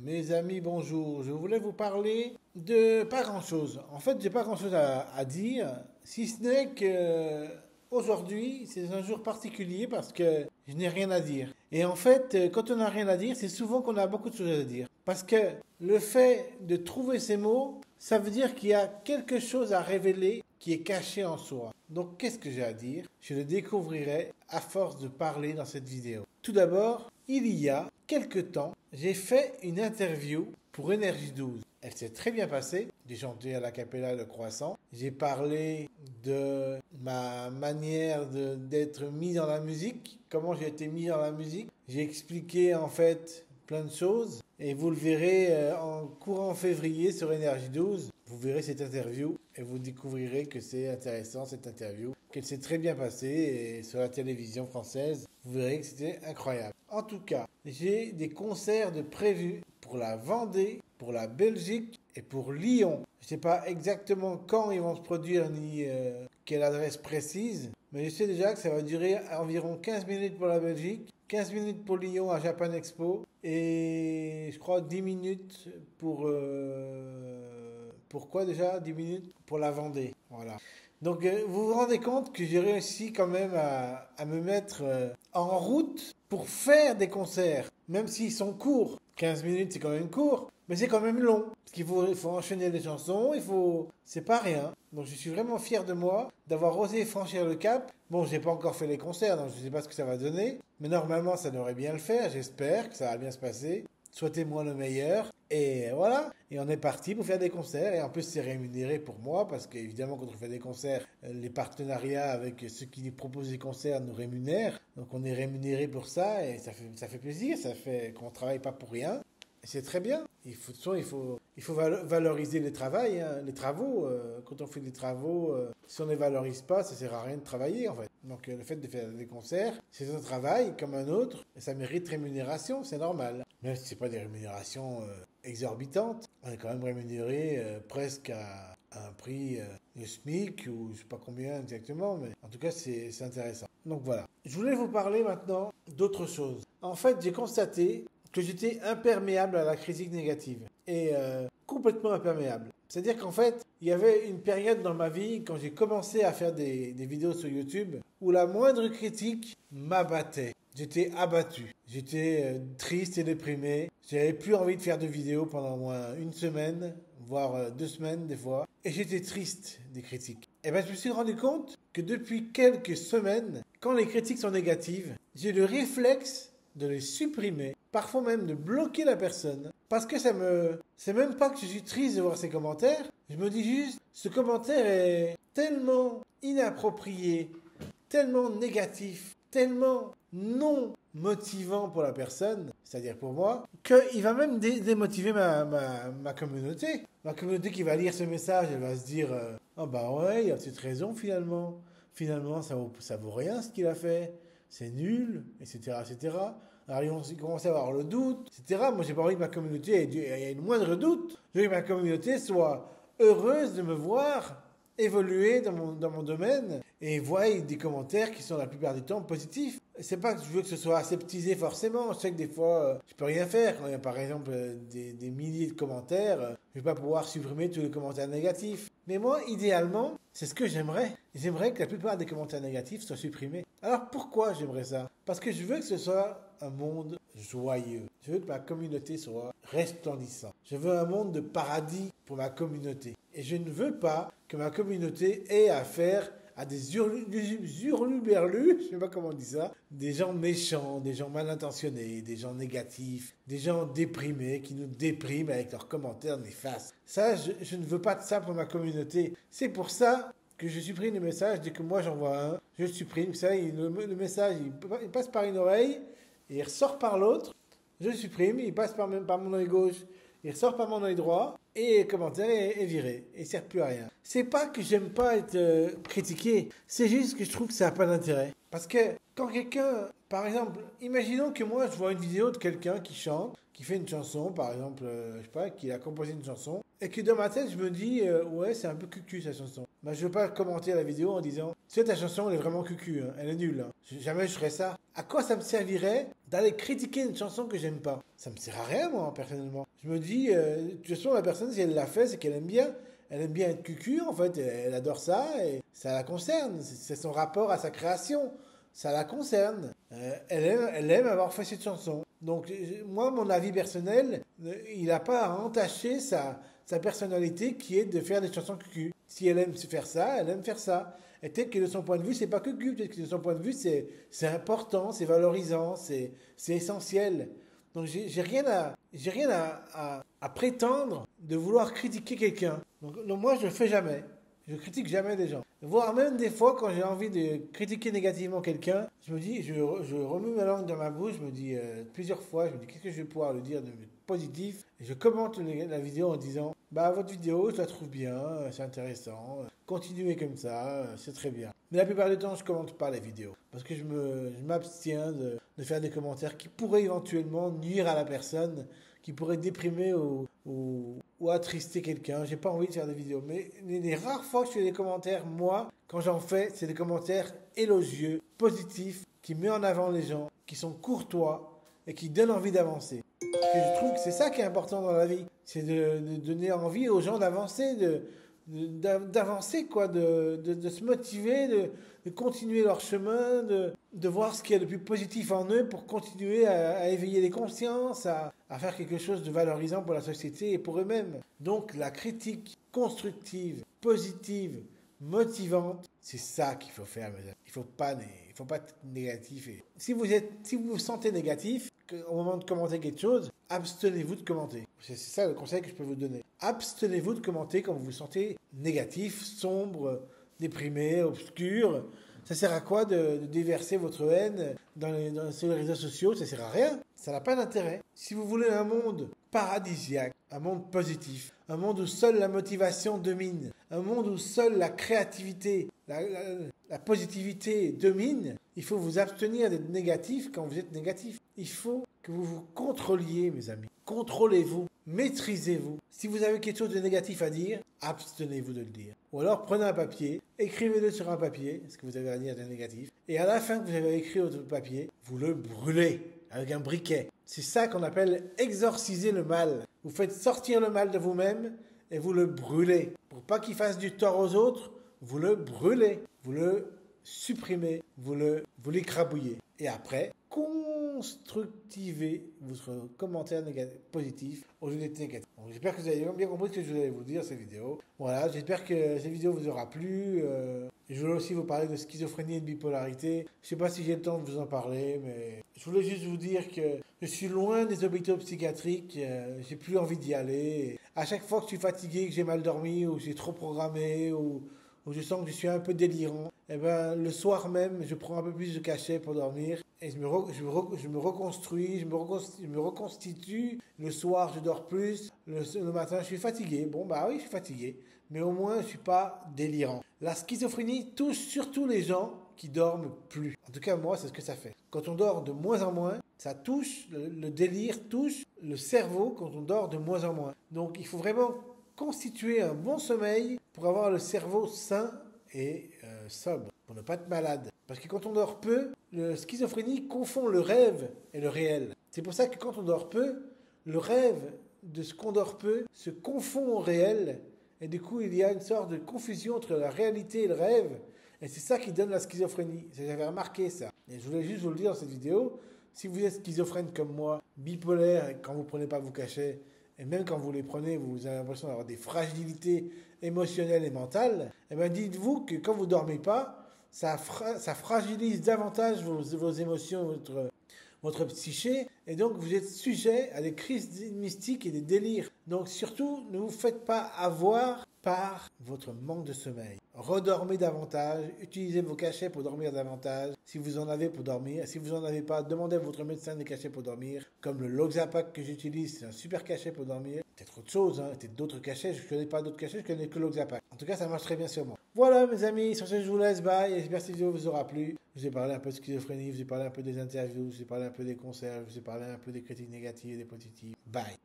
Mes amis, bonjour. Je voulais vous parler de pas grand-chose. En fait, j'ai pas grand-chose à dire, si ce n'est que aujourd'hui, c'est un jour particulier parce que je n'ai rien à dire. Et en fait, quand on n'a rien à dire, c'est souvent qu'on a beaucoup de choses à dire. Parce que le fait de trouver ces mots, ça veut dire qu'il y a quelque chose à révéler qui est caché en soi. Donc, qu'est-ce que j'ai à dire? Je le découvrirai à force de parler dans cette vidéo. Tout d'abord, il y a quelque temps, j'ai fait une interview pour Énergie 12. Elle s'est très bien passée. J'ai chanté à la cappella Le Croissant. J'ai parlé de ma manière d'être mis dans la musique, comment j'ai été mis dans la musique. J'ai expliqué en fait plein de choses et vous le verrez en courant février sur Énergie 12. Vous verrez cette interview et vous découvrirez que c'est intéressant cette interview, qu'elle s'est très bien passée et sur la télévision française, vous verrez que c'était incroyable. En tout cas, j'ai des concerts de prévus pour la Vendée, pour la Belgique et pour Lyon. Je ne sais pas exactement quand ils vont se produire ni quelle adresse précise, mais je sais déjà que ça va durer environ 15 minutes pour la Belgique, 15 minutes pour Lyon à Japan Expo et je crois 10 minutes pour quoi déjà? 10 minutes pour la Vendée. Voilà. Donc vous vous rendez compte que j'ai réussi quand même à me mettre en route pour faire des concerts, même s'ils sont courts. 15 minutes c'est quand même court, mais c'est quand même long. Parce qu'il faut enchaîner les chansons, c'est pas rien. Donc je suis vraiment fier de moi d'avoir osé franchir le cap. Bon, j'ai pas encore fait les concerts, donc je sais pas ce que ça va donner. Mais normalement ça devrait bien le faire, j'espère que ça va bien se passer. Souhaitez-moi le meilleur. Et voilà, et on est parti pour faire des concerts. Et en plus, c'est rémunéré pour moi, parce qu'évidemment, quand on fait des concerts, les partenariats avec ceux qui nous proposent des concerts nous rémunèrent. Donc on est rémunéré pour ça, et ça fait plaisir, ça fait qu'on ne travaille pas pour rien. Et c'est très bien. Il faut valoriser le travail, hein, les travaux. Quand on fait des travaux, si on ne les valorise pas, ça ne sert à rien de travailler, en fait. Donc le fait de faire des concerts, c'est un travail comme un autre, et ça mérite rémunération, c'est normal. Même si ce n'est pas des rémunérations exorbitantes, on est quand même rémunéré presque à un prix de SMIC, ou je ne sais pas combien exactement, mais en tout cas c'est intéressant. Donc voilà. Je voulais vous parler maintenant d'autre chose. En fait, j'ai constaté que j'étais imperméable à la critique négative. Et complètement imperméable. C'est-à-dire qu'en fait, il y avait une période dans ma vie, quand j'ai commencé à faire des vidéos sur YouTube, où la moindre critique m'abattait. J'étais abattu. J'étais triste et déprimé. J'avais plus envie de faire de vidéos pendant au moins une semaine, voire 2 semaines des fois. Et j'étais triste des critiques. Et bien je me suis rendu compte que depuis quelques semaines, quand les critiques sont négatives, j'ai le réflexe de les supprimer, parfois même de bloquer la personne, parce que c'est même pas que je suis triste de voir ces commentaires, je me dis juste, ce commentaire est tellement inapproprié, tellement négatif, tellement non motivant pour la personne, c'est-à-dire pour moi, qu'il va même démotiver ma communauté. Ma communauté qui va lire ce message, elle va se dire, ah bah ouais, il a peut-être raison finalement. Finalement, ça vaut rien ce qu'il a fait. C'est nul, etc., etc. Alors ils vont commencer à avoir le doute, etc. Moi, j'ai pas envie que ma communauté ait le moindre doute. Je veux que ma communauté soit heureuse de me voir évoluer dans mon domaine et voient des commentaires qui sont la plupart du temps positifs. C'est pas que je veux que ce soit aseptisé forcément. Je sais que des fois, je peux rien faire. Quand il y a par exemple des milliers de commentaires, je vais pas pouvoir supprimer tous les commentaires négatifs. Mais moi, idéalement, c'est ce que j'aimerais. J'aimerais que la plupart des commentaires négatifs soient supprimés. Alors pourquoi j'aimerais ça? Parce que je veux que ce soit un monde joyeux. Je veux que ma communauté soit resplendissante. Je veux un monde de paradis pour ma communauté. Et je ne veux pas que ma communauté ait affaire à des hurluberlus, je sais pas comment on dit ça, des gens méchants, des gens mal intentionnés, des gens négatifs, des gens déprimés qui nous dépriment avec leurs commentaires néfastes. Ça, je ne veux pas de ça pour ma communauté. C'est pour ça que je supprime les messages. Dès que moi j'envoie un, je le supprime. Ça, le message, il passe par une oreille et il ressort par l'autre. Je le supprime, il passe par mon œil gauche, il ressort par mon œil droit. Et le commentaire est viré. Et il ne sert plus à rien. C'est pas que j'aime pas être critiqué. C'est juste que je trouve que ça n'a pas d'intérêt. Parce que quand quelqu'un, par exemple, imaginons que moi je vois une vidéo de quelqu'un qui chante, qui fait une chanson, par exemple, je sais pas, qui a composé une chanson, et que dans ma tête je me dis, ouais, c'est un peu cucu sa chanson. bah, je veux pas commenter la vidéo en disant ta chanson elle est vraiment cucu, hein, elle est nulle. Hein. Jamais je ferais ça. À quoi ça me servirait d'aller critiquer une chanson que j'aime pas? Ça me sert à rien moi personnellement. Je me dis de toute façon la personne si elle l'a fait c'est qu'elle aime bien. Elle aime bien être cucu en fait, elle adore ça et ça la concerne. C'est son rapport à sa création. Ça la concerne. Elle aime avoir fait cette chanson. Donc, moi, mon avis personnel, il n'a pas à entacher sa personnalité qui est de faire des chansons cucu. Si elle aime faire ça, elle aime faire ça. Et peut-être que de son point de vue, c'est pas cucu. Peut-être que de son point de vue, c'est important, c'est valorisant, c'est essentiel. Donc, j'ai rien à prétendre de vouloir critiquer quelqu'un. Donc, moi, je le fais jamais. Je critique jamais des gens. Voire même des fois, quand j'ai envie de critiquer négativement quelqu'un, je me dis, je remue ma langue dans ma bouche, je me dis plusieurs fois, je me dis qu'est-ce que je vais pouvoir lui dire de positif. Et je commente la vidéo en disant, bah votre vidéo, je la trouve bien, c'est intéressant, continuez comme ça, c'est très bien. Mais la plupart du temps, je commente pas les vidéos. Parce que je m'abstiens de faire des commentaires qui pourraient éventuellement nuire à la personne, qui pourraient déprimer ou attrister quelqu'un. J'ai pas envie de faire des vidéos. Mais les rares fois que je fais des commentaires, moi, quand j'en fais, c'est des commentaires élogieux, positifs, qui mettent en avant les gens, qui sont courtois et qui donnent envie d'avancer. Parce que je trouve que c'est ça qui est important dans la vie. C'est de donner envie aux gens d'avancer, d'avancer quoi, de se motiver, de continuer leur chemin, de voir ce qu'il y a de plus positif en eux pour continuer à éveiller les consciences, à faire quelque chose de valorisant pour la société et pour eux-mêmes. Donc la critique constructive, positive, motivante, c'est ça qu'il faut faire, mes amis. Il faut pas être négatif. Et si vous vous sentez négatif, au moment de commenter quelque chose, abstenez-vous de commenter. C'est ça le conseil que je peux vous donner. Abstenez-vous de commenter quand vous vous sentez négatif, sombre, déprimé, obscur. Ça sert à quoi de déverser votre haine sur les réseaux sociaux? Ça sert à rien. Ça n'a pas d'intérêt. Si vous voulez un monde paradisiaque, un monde positif, un monde où seule la motivation domine, un monde où seule la créativité, la positivité domine, il faut vous abstenir d'être négatif quand vous êtes négatif. Il faut que vous vous contrôliez, mes amis. Contrôlez-vous, maîtrisez-vous. Si vous avez quelque chose de négatif à dire, abstenez-vous de le dire. Ou alors prenez un papier, écrivez-le sur un papier, ce que vous avez à dire de négatif, et à la fin que vous avez écrit votre papier, vous le brûlez avec un briquet. C'est ça qu'on appelle exorciser le mal. Vous faites sortir le mal de vous-même et vous le brûlez. Pour pas qu'il fasse du tort aux autres, vous le brûlez, vous le supprimez, vous l'écrabouillez. Et après, constructivez votre commentaire positif au lieu d'être négatif. Donc, j'espère que vous avez bien compris ce que je voulais vous dire cette vidéo. Voilà, j'espère que cette vidéo vous aura plu. Je voulais aussi vous parler de schizophrénie et de bipolarité. Je sais pas si j'ai le temps de vous en parler, mais je voulais juste vous dire que je suis loin des hôpitaux psychiatriques. J'ai plus envie d'y aller. À chaque fois que je suis fatigué, que j'ai mal dormi, ou que j'ai trop programmé, ou je sens que je suis un peu délirant, et ben le soir même, je prends un peu plus de cachet pour dormir et je me reconstruis, je me reconstitue. Le soir, je dors plus. Le matin, je suis fatigué. Bon, bah oui, je suis fatigué. Mais au moins, je suis pas délirant. La schizophrénie touche surtout les gens qui dorment plus. En tout cas, moi, c'est ce que ça fait. Quand on dort de moins en moins, ça touche, le délire touche le cerveau quand on dort de moins en moins. Donc, il faut vraiment constituer un bon sommeil pour avoir le cerveau sain et sobre, pour ne pas être malade. Parce que quand on dort peu, la schizophrénie confond le rêve et le réel. C'est pour ça que quand on dort peu, le rêve de ce qu'on dort peu se confond au réel. Et du coup, il y a une sorte de confusion entre la réalité et le rêve. Et c'est ça qui donne la schizophrénie. J'avais remarqué ça. Et je voulais juste vous le dire dans cette vidéo. Si vous êtes schizophrène comme moi, bipolaire, et quand vous ne prenez pas vos cachets, et même quand vous les prenez, vous avez l'impression d'avoir des fragilités émotionnelles et mentales, eh bien dites-vous que quand vous ne dormez pas, ça fragilise davantage vos émotions, votre psyché, et donc vous êtes sujet à des crises mystiques et des délires. Donc surtout, ne vous faites pas avoir par votre manque de sommeil. Redormez davantage, utilisez vos cachets pour dormir davantage, si vous en avez pour dormir. Si vous n'en avez pas, demandez à votre médecin des cachets pour dormir, comme le Loxapac que j'utilise, c'est un super cachet pour dormir. Peut-être autre chose, peut-être d'autres cachets, je ne connais pas d'autres cachets, je connais que Loxapac. En tout cas, ça marche très bien sur moi. Voilà mes amis, sur ce je vous laisse, bye, et j'espère que cette vidéo vous aura plu. Je vous ai parlé un peu de schizophrénie, je vous ai parlé un peu des interviews, je vous ai parlé un peu des concerts, je vous ai parlé un peu des critiques négatives et des positives. Bye.